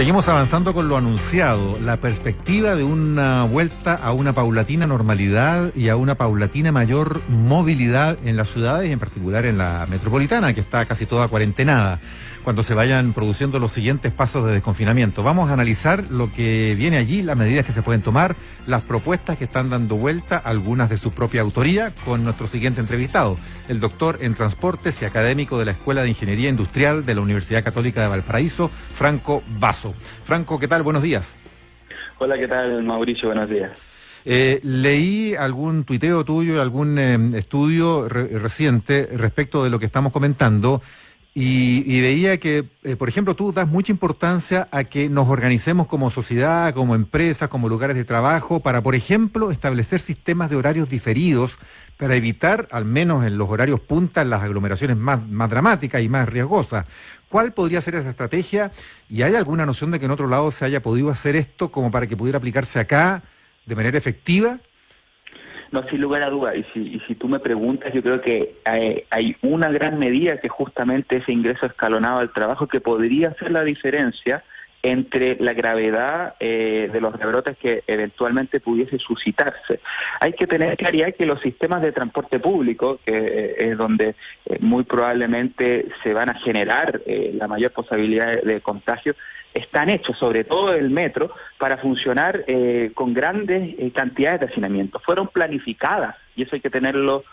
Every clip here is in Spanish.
Seguimos avanzando con lo anunciado, la perspectiva de una vuelta a una paulatina normalidad y a una paulatina mayor movilidad en las ciudades y en particular en la metropolitana, que está casi toda cuarentenada, cuando se vayan produciendo los siguientes pasos de desconfinamiento. Vamos a analizar lo que viene allí, las medidas que se pueden tomar, las propuestas que están dando vuelta, algunas de su propia autoría, con nuestro siguiente entrevistado, el doctor en transportes y académico de la Escuela de Ingeniería Industrial de la Universidad Católica de Valparaíso, Franco Basso. Franco, ¿qué tal? Buenos días. Hola, ¿qué tal, Mauricio? Buenos días. Leí algún tuiteo tuyo, algún estudio reciente respecto de lo que estamos comentando y veía que, por ejemplo, tú das mucha importancia a que nos organicemos como sociedad, como empresas, como lugares de trabajo, para, por ejemplo, establecer sistemas de horarios diferidos para evitar, al menos en los horarios punta, las aglomeraciones más dramáticas y más riesgosas. ¿Cuál podría ser esa estrategia? ¿Y hay alguna noción de que en otro lado se haya podido hacer esto como para que pudiera aplicarse acá de manera efectiva? No, sin lugar a dudas. Y si tú me preguntas, yo creo que hay una gran medida que justamente ese ingreso escalonado al trabajo que podría hacer la diferencia entre la gravedad de los rebrotes que eventualmente pudiese suscitarse. Hay que tener claridad que los sistemas de transporte público, que es donde muy probablemente se van a generar la mayor posibilidad de contagio, están hechos, sobre todo el metro, para funcionar con grandes cantidades de hacinamiento. Fueron planificadas, y eso hay que tenerlo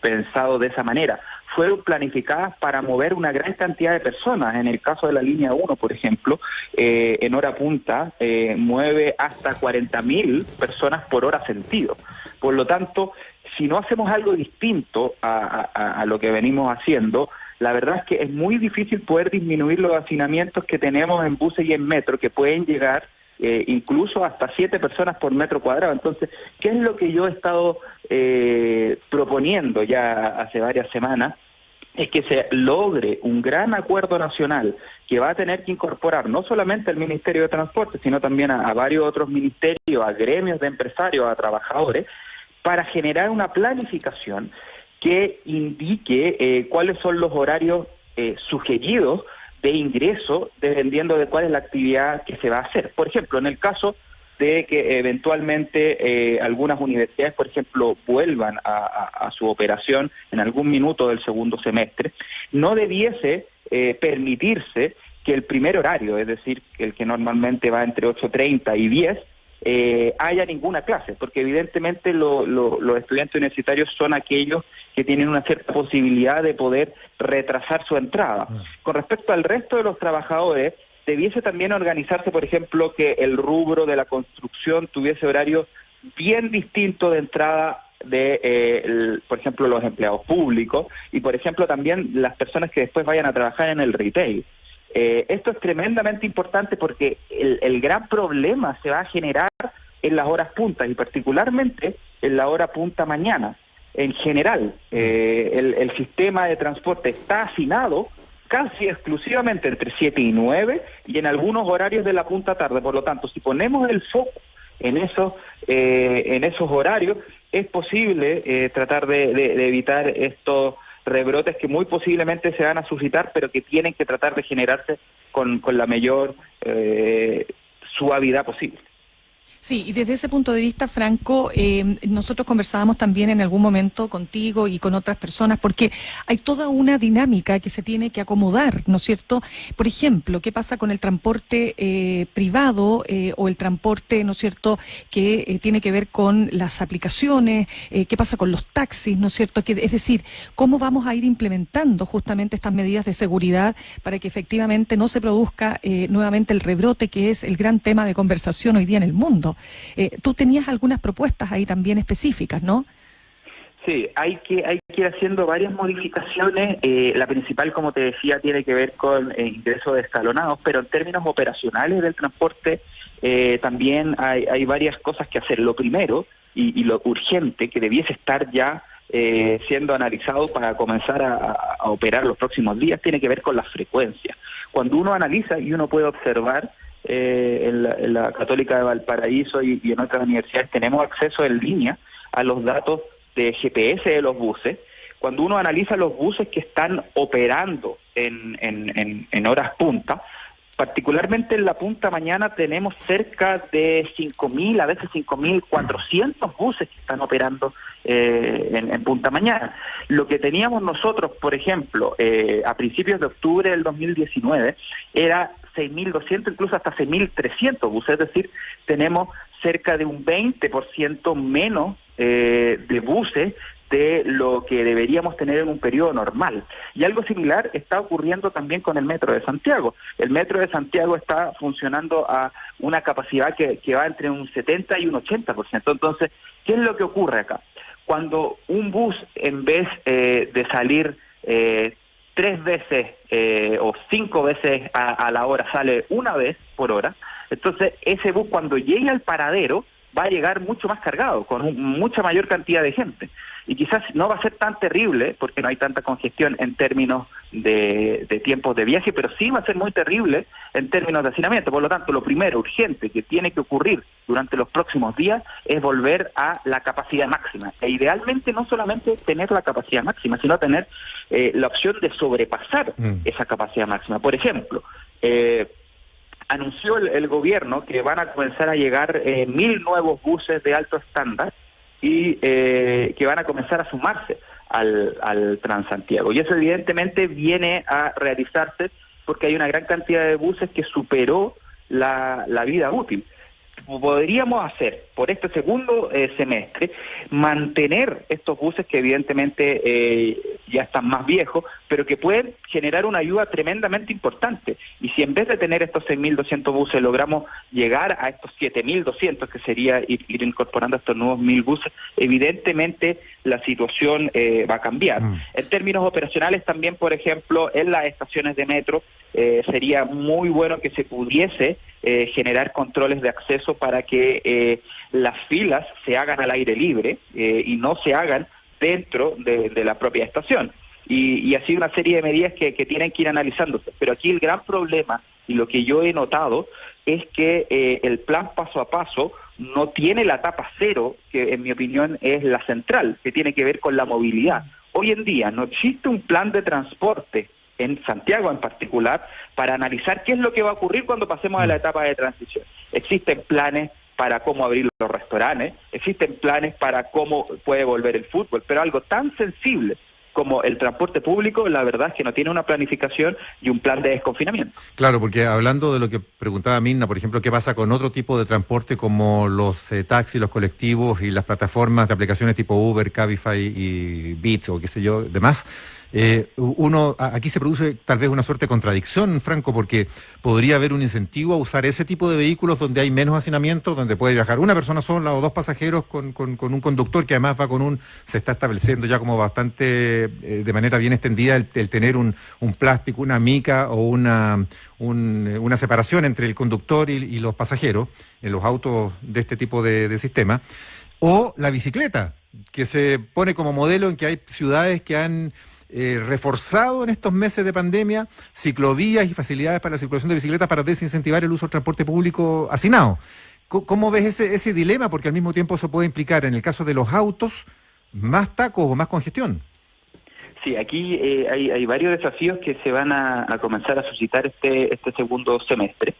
pensado de esa manera. Fueron planificadas para mover una gran cantidad de personas. En el caso de la línea 1, por ejemplo, en hora punta mueve hasta 40.000 personas por hora sentido. Por lo tanto, si no hacemos algo distinto a lo que venimos haciendo, la verdad es que es muy difícil poder disminuir los hacinamientos que tenemos en buses y en metro, que pueden llegar incluso hasta 7 personas por metro cuadrado. Entonces, ¿qué es lo que yo he estado proponiendo ya hace varias semanas? Es que se logre un gran acuerdo nacional que va a tener que incorporar no solamente al Ministerio de Transporte, sino también a varios otros ministerios, a gremios de empresarios, a trabajadores, para generar una planificación que indique cuáles son los horarios sugeridos de ingreso, dependiendo de cuál es la actividad que se va a hacer. Por ejemplo, en el caso de que eventualmente algunas universidades, por ejemplo, vuelvan a su operación en algún minuto del segundo semestre, no debiese permitirse que el primer horario, es decir, el que normalmente va entre 8:30 y 10, haya ninguna clase, porque evidentemente los estudiantes universitarios son aquellos que tienen una cierta posibilidad de poder retrasar su entrada. Con respecto al resto de los trabajadores, debiese también organizarse, por ejemplo, que el rubro de la construcción tuviese horarios bien distintos de entrada de, por ejemplo, los empleados públicos y, por ejemplo, también las personas que después vayan a trabajar en el retail. Esto es tremendamente importante porque el gran problema se va a generar en las horas puntas y particularmente en la hora punta mañana. En general, el sistema de transporte está hacinado casi exclusivamente entre 7 y 9 y en algunos horarios de la punta tarde. Por lo tanto, si ponemos el foco en esos horarios, es posible tratar de evitar estos rebrotes que muy posiblemente se van a suscitar, pero que tienen que tratar de generarse con la mayor suavidad posible. Sí, y desde ese punto de vista, Franco, nosotros conversábamos también en algún momento contigo y con otras personas, porque hay toda una dinámica que se tiene que acomodar, ¿no es cierto? Por ejemplo, ¿qué pasa con el transporte privado o el transporte, ¿no es cierto?, que tiene que ver con las aplicaciones? ¿Qué pasa con los taxis, ¿no es cierto? Es decir, ¿cómo vamos a ir implementando justamente estas medidas de seguridad para que efectivamente no se produzca nuevamente el rebrote, que es el gran tema de conversación hoy día en el mundo? Tú tenías algunas propuestas ahí también específicas, ¿no? Sí, hay que ir haciendo varias modificaciones. La principal, como te decía, tiene que ver con ingresos escalonados, pero en términos operacionales del transporte también hay varias cosas que hacer. Lo primero, y lo urgente, que debiese estar ya siendo analizado para comenzar a operar los próximos días, tiene que ver con las frecuencias. Cuando uno analiza y uno puede observar, en la Católica de Valparaíso y en otras universidades tenemos acceso en línea a los datos de GPS de los buses. Cuando uno analiza los buses que están operando en horas punta, Particularmente en la punta mañana tenemos cerca de 5.000, a veces 5.400 buses que están operando en punta mañana. Lo que teníamos nosotros, por ejemplo, a principios de octubre del 2019, era 6.200, incluso hasta 6.300 buses, es decir, tenemos cerca de un 20% menos de buses de lo que deberíamos tener en un periodo normal. Y algo similar está ocurriendo también con el Metro de Santiago. El Metro de Santiago está funcionando a una capacidad que va entre un 70 y un 80%. Entonces, ¿qué es lo que ocurre acá? Cuando un bus, en vez de salir 3 veces o 5 veces a la hora, sale una vez por hora, entonces ese bus cuando llegue al paradero va a llegar mucho más cargado, con mucha mayor cantidad de gente. Y quizás no va a ser tan terrible, porque no hay tanta congestión en términos de tiempos de viaje, pero sí va a ser muy terrible en términos de hacinamiento. Por lo tanto, lo primero, urgente, que tiene que ocurrir durante los próximos días es volver a la capacidad máxima. E idealmente no solamente tener la capacidad máxima, sino tener la opción de sobrepasar esa capacidad máxima. Por ejemplo, anunció el gobierno que van a comenzar a llegar 1.000 nuevos buses de alto estándar y que van a comenzar a sumarse al Transantiago. Y eso evidentemente viene a realizarse porque hay una gran cantidad de buses que superó la vida útil. Podríamos hacer por este segundo semestre mantener estos buses que evidentemente ya están más viejos, pero que pueden generar una ayuda tremendamente importante. Y si en vez de tener estos 6.200 buses logramos llegar a estos 7.200, que sería ir incorporando estos nuevos 1.000 buses, evidentemente la situación va a cambiar. En términos operacionales también, por ejemplo, en las estaciones de metro, sería muy bueno que se pudiese generar controles de acceso para que las filas se hagan al aire libre y no se hagan dentro de la propia estación. Y así una serie de medidas que tienen que ir analizándose. Pero aquí el gran problema, y lo que yo he notado, es que el plan paso a paso no tiene la etapa cero, que en mi opinión es la central, que tiene que ver con la movilidad. Hoy en día no existe un plan de transporte en Santiago en particular, para analizar qué es lo que va a ocurrir cuando pasemos a la etapa de transición. Existen planes para cómo abrir los restaurantes, existen planes para cómo puede volver el fútbol, pero algo tan sensible como el transporte público, la verdad es que no tiene una planificación y un plan de desconfinamiento. Claro, porque hablando de lo que preguntaba Mirna, por ejemplo, ¿qué pasa con otro tipo de transporte como los taxis, los colectivos y las plataformas de aplicaciones tipo Uber, Cabify y Bits o qué sé yo, demás? Aquí se produce tal vez una suerte de contradicción, Franco, porque podría haber un incentivo a usar ese tipo de vehículos donde hay menos hacinamiento, donde puede viajar una persona sola o 2 pasajeros con un conductor que además va se está estableciendo ya como bastante de manera bien extendida el tener un plástico, una mica o una separación entre el conductor y los pasajeros en los autos de este tipo de sistema, o la bicicleta, que se pone como modelo en que hay ciudades que han reforzado en estos meses de pandemia ciclovías y facilidades para la circulación de bicicletas para desincentivar el uso del transporte público hacinado. ¿Cómo ves ese dilema? Porque al mismo tiempo eso puede implicar, en el caso de los autos, más tacos o más congestión. Sí, aquí hay varios desafíos que se van a comenzar a suscitar este segundo semestre.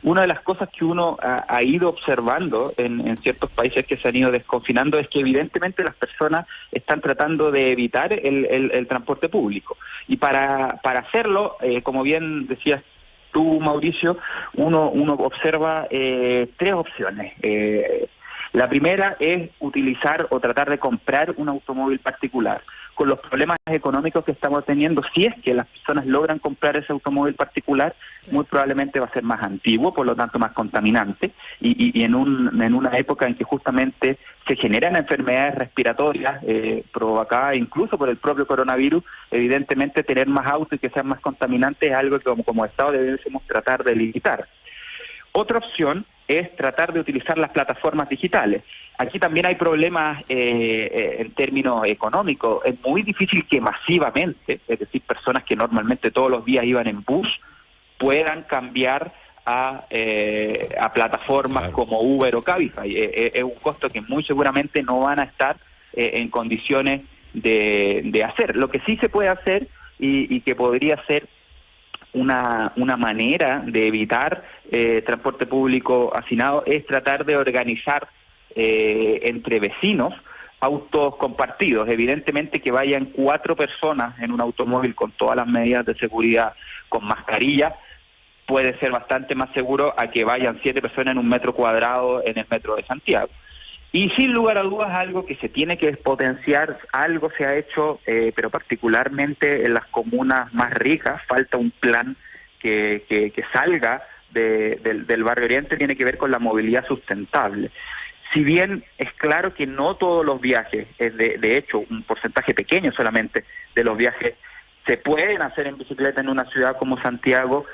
Una de las cosas que uno ha ido observando en ciertos países que se han ido desconfinando es que evidentemente las personas están tratando de evitar el transporte público. Y para hacerlo, como bien decías tú, Mauricio, uno observa 3 opciones. La primera es utilizar o tratar de comprar un automóvil particular. Con los problemas económicos que estamos teniendo, si es que las personas logran comprar ese automóvil particular, muy probablemente va a ser más antiguo, por lo tanto más contaminante, y en una época en que justamente se generan enfermedades respiratorias provocadas incluso por el propio coronavirus, evidentemente tener más autos y que sean más contaminantes es algo que como Estado debemos tratar de limitar. Otra opción es tratar de utilizar las plataformas digitales. Aquí también hay problemas en términos económicos. Es muy difícil que masivamente, es decir, personas que normalmente todos los días iban en bus, puedan cambiar a plataformas como Uber o Cabify. Es un costo que muy seguramente no van a estar en condiciones de hacer. Lo que sí se puede hacer y que podría ser una manera de evitar transporte público hacinado es tratar de organizar entre vecinos autos compartidos. Evidentemente que vayan 4 personas en un automóvil con todas las medidas de seguridad, con mascarilla, puede ser bastante más seguro a que vayan 7 personas en un metro cuadrado en el metro de Santiago. Y sin lugar a dudas algo que se tiene que potenciar, algo se ha hecho, pero particularmente en las comunas más ricas, falta un plan que salga del Barrio Oriente, tiene que ver con la movilidad sustentable. Si bien es claro que no todos los viajes, de hecho un porcentaje pequeño solamente de los viajes se pueden hacer en bicicleta en una ciudad como Santiago,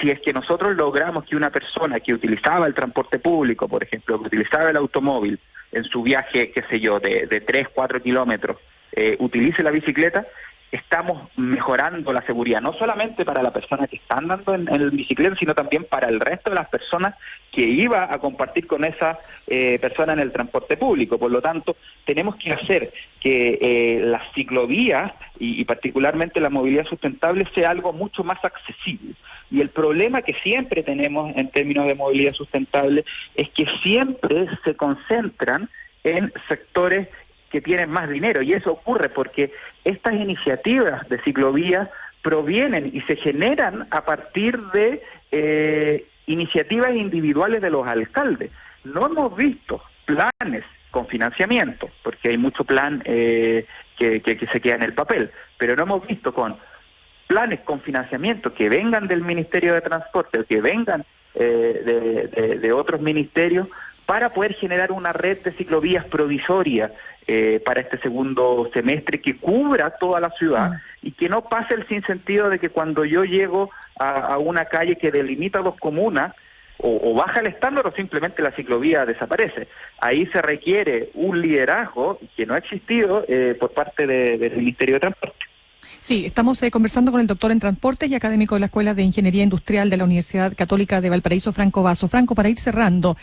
si es que nosotros logramos que una persona que utilizaba el transporte público, por ejemplo, que utilizaba el automóvil en su viaje, qué sé yo, de 3, 4 kilómetros, utilice la bicicleta, estamos mejorando la seguridad, no solamente para la persona que está andando en bicicleta, sino también para el resto de las personas que iba a compartir con esa persona en el transporte público. Por lo tanto, tenemos que hacer que las ciclovías y particularmente la movilidad sustentable sea algo mucho más accesible. Y el problema que siempre tenemos en términos de movilidad sustentable es que siempre se concentran en sectores que tienen más dinero, y eso ocurre porque estas iniciativas de ciclovías provienen y se generan a partir de iniciativas individuales de los alcaldes. No hemos visto planes con financiamiento, porque hay mucho plan que se queda en el papel, pero no hemos visto con planes con financiamiento que vengan del Ministerio de Transporte o que vengan de otros ministerios para poder generar una red de ciclovías provisoria para este segundo semestre que cubra toda la ciudad y que no pase el sinsentido de que cuando yo llego a una calle que delimita 2 comunas, o baja el estándar o simplemente la ciclovía desaparece. Ahí se requiere un liderazgo que no ha existido por parte del Ministerio de Transporte. Sí, estamos conversando con el doctor en Transportes y académico de la Escuela de Ingeniería Industrial de la Universidad Católica de Valparaíso, Franco Basso. Franco, para ir cerrando,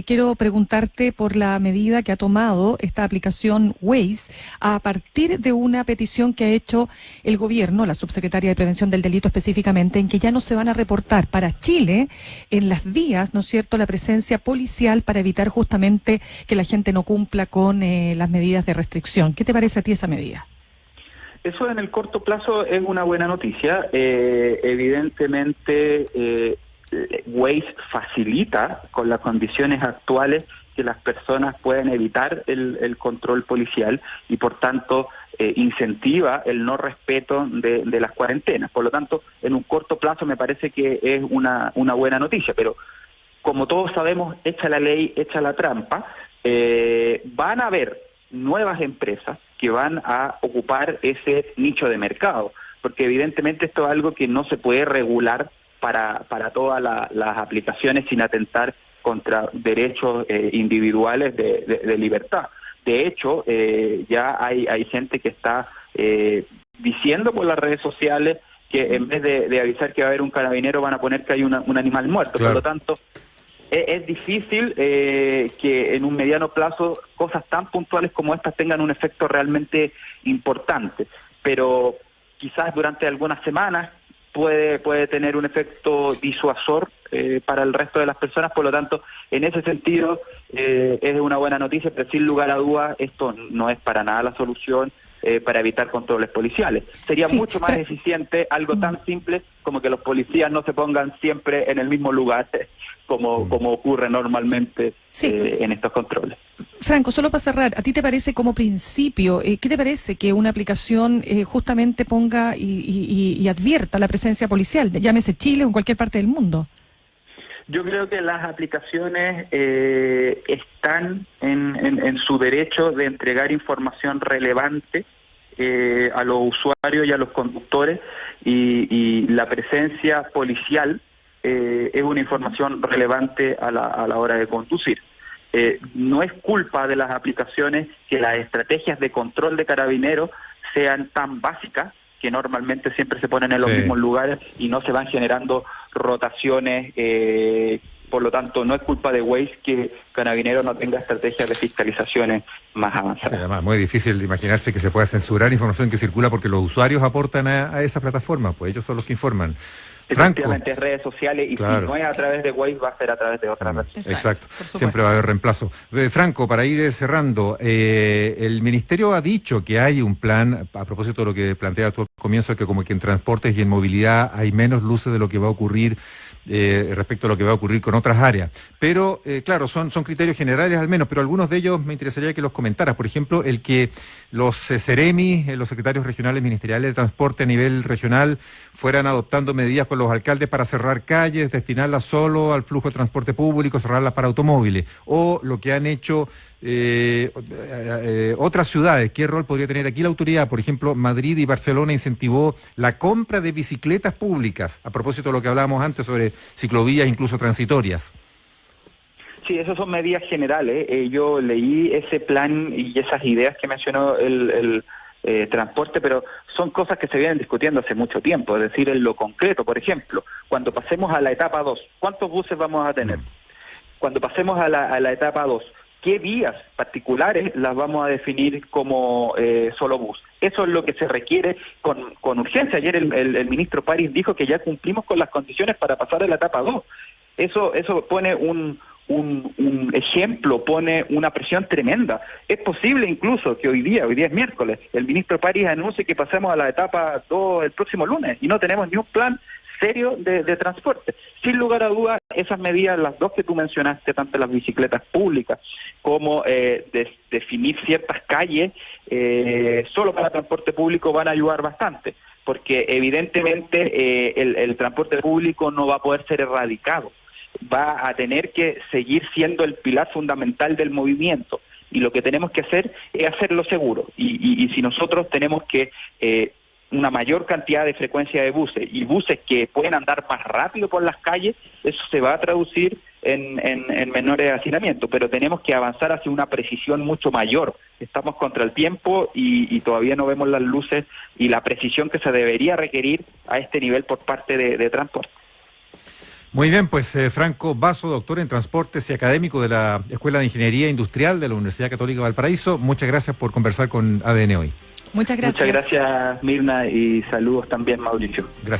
quiero preguntarte por la medida que ha tomado esta aplicación Waze a partir de una petición que ha hecho el gobierno, la subsecretaria de Prevención del Delito específicamente, en que ya no se van a reportar para Chile en las vías, ¿no es cierto?, la presencia policial para evitar justamente que la gente no cumpla con las medidas de restricción. ¿Qué te parece a ti esa medida? Eso en el corto plazo es una buena noticia. Evidentemente, Waze facilita con las condiciones actuales que las personas puedan evitar el control policial y, por tanto, incentiva el no respeto de las cuarentenas. Por lo tanto, en un corto plazo me parece que es una buena noticia, pero como todos sabemos, hecha la ley, hecha la trampa, van a haber nuevas empresas que van a ocupar ese nicho de mercado, porque evidentemente esto es algo que no se puede regular para todas las aplicaciones sin atentar contra derechos individuales de libertad. De hecho, ya hay gente que está diciendo por las redes sociales que en vez de avisar que va a haber un carabinero van a poner que hay un animal muerto. Claro. Por lo tanto, es difícil que en un mediano plazo cosas tan puntuales como estas tengan un efecto realmente importante, pero quizás durante algunas semanas puede tener un efecto disuasor para el resto de las personas. Por lo tanto, en ese sentido es una buena noticia, pero sin lugar a dudas esto no es para nada la solución para evitar controles policiales. Sería mucho más eficiente algo tan simple como que los policías no se pongan siempre en el mismo lugar como ocurre normalmente en estos controles. Franco, solo para cerrar, ¿a ti te parece como principio, qué te parece que una aplicación justamente ponga y advierta la presencia policial, llámese Chile o en cualquier parte del mundo? Yo creo que las aplicaciones están en su derecho de entregar información relevante a los usuarios y a los conductores, y la presencia policial es una información relevante a la hora de conducir. No es culpa de las aplicaciones que las estrategias de control de carabineros sean tan básicas, que normalmente siempre se ponen en los mismos lugares y no se van generando rotaciones. Por lo tanto, no es culpa de Waze que Carabineros no tenga estrategias de fiscalizaciones más avanzadas. Sí, además, muy difícil imaginarse que se pueda censurar información que circula porque los usuarios aportan a esa plataforma, pues ellos son los que informan. Franco. Efectivamente, redes sociales, y Claro. si no es a través de Waze, va a ser a través de otras redes. Exacto, por supuesto. siempre va a haber reemplazo. Franco, para ir cerrando, el Ministerio ha dicho que hay un plan, a propósito de lo que plantea tú al comienzo, que como que en transportes y en movilidad hay menos luces de lo que va a ocurrir respecto a lo que va a ocurrir con otras áreas. Pero, claro, son criterios generales al menos, pero algunos de ellos me interesaría que los comentaras. Por ejemplo, el que los CEREMI, los secretarios regionales ministeriales de transporte a nivel regional, fueran adoptando medidas con los alcaldes para cerrar calles, destinarlas solo al flujo de transporte público, cerrarlas para automóviles. O lo que han hecho otras ciudades. ¿Qué rol podría tener aquí la autoridad? Por ejemplo, Madrid y Barcelona incentivó la compra de bicicletas públicas, a propósito de lo que hablábamos antes sobre ciclovías, incluso transitorias. Sí, esas son medidas generales. Yo leí ese plan y esas ideas que mencionó el transporte, pero son cosas que se vienen discutiendo hace mucho tiempo. Es decir, en lo concreto, por ejemplo, cuando pasemos a la etapa 2, ¿cuántos buses vamos a tener? Cuando pasemos a la etapa 2, ¿qué vías particulares las vamos a definir como solo bus? Eso es lo que se requiere con urgencia. Ayer el ministro París dijo que ya cumplimos con las condiciones para pasar a la etapa 2. Eso pone un ejemplo, pone una presión tremenda. Es posible incluso que hoy día es miércoles, el ministro París anuncie que pasemos a la etapa 2 el próximo lunes y no tenemos ni un plan serio de transporte. Sin lugar a dudas, esas medidas, las dos que tú mencionaste, tanto las bicicletas públicas como definir ciertas calles solo para transporte público, van a ayudar bastante, porque evidentemente el transporte público no va a poder ser erradicado, va a tener que seguir siendo el pilar fundamental del movimiento, y lo que tenemos que hacer es hacerlo seguro, y si nosotros tenemos que una mayor cantidad de frecuencia de buses y buses que pueden andar más rápido por las calles, eso se va a traducir en menores hacinamientos, pero tenemos que avanzar hacia una precisión mucho mayor. Estamos contra el tiempo y todavía no vemos las luces y la precisión que se debería requerir a este nivel por parte de transporte. Muy bien, pues Franco Basso, doctor en transportes y académico de la Escuela de Ingeniería Industrial de la Universidad Católica Valparaíso, muchas gracias por conversar con ADN hoy. Muchas gracias. Muchas gracias, Mirna, y saludos también, Mauricio. Gracias.